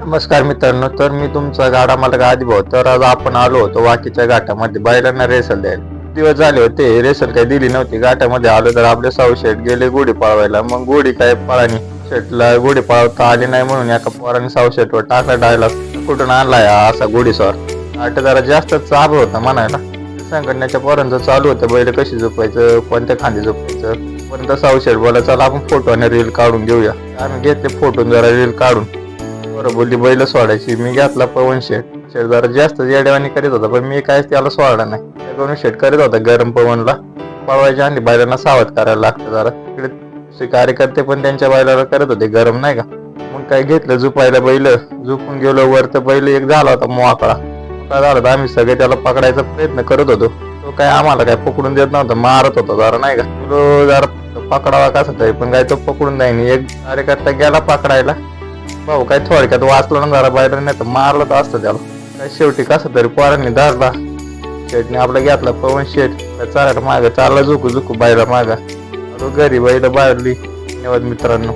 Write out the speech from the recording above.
नमस्कार मित्रांनो, तर मी तुमचा गाडा मालक आदिभाऊ. तर आज आपण आलो होतो वाकीच्या घाटामध्ये बैलांना रेसल द्यायला. दिवस झाले होते, रेसल काही दिली नव्हती. घाटामध्ये आलो तर आपले साऊ शेठ गेले गुढी पळवायला. मग गुढी काय पळाली, शेठला गुढी पळवता आली नाही म्हणून एका पोराने साऊ शेठवर टाकला डायलॉग, कुठून आणलाय हा असा घोडीस्वार. आठ जरा जास्त चालू होता म्हणायला. संघटनेच्या पोरांचं चालू होतं, बैल कशी झोपायचं, कोणत्या खांदी झोपायचं. पण साऊ शेठ बोला, चला आपण फोटो आणि रील काढून घेऊया. आम्ही घेतले फोटो जरा रील काढून. बरं बोलली बैल सोडायची. मी घेतला पवन शेठ. शेठ जरा जास्त येडेवानी करीत होता, पण मी काहीच त्याला सोडला नाही. त्याकडून शेठ करीत होता गरम पवनला पळवायची आणि बैलांना सावध करायला लागतं जरा. तिकडे कार्यकर्ते पण त्यांच्या बैलाला करत होते गरम, नाही का. मग काय घेतलं झुपायला, बैल झुपून गेलो वर. तर बैल एक झाला होता मोकळा. काय झालं तर आम्ही सगळे त्याला पकडायचा प्रयत्न करत होतो. तो काय आम्हाला काय पकडून देत नव्हता, मारत होता जरा, नाही का. तो जरा पकडावा कसा तरी, पण काय तो पकडून जाईन. एक कार्यकर्ता गेला पकडायला. भाऊ काय थोडक्यात वाचलो ना जरा बैल, नाही तर मारलं तर असतं त्याला. काय शेवटी कसं तरी पोरांनी धरला. शेठने आपला घेतला पवन शेठ. चालत माग चालला झुकू झुकू बैला मागा. घरी बैल बाहेरली. धन्यवाद मित्रांनो.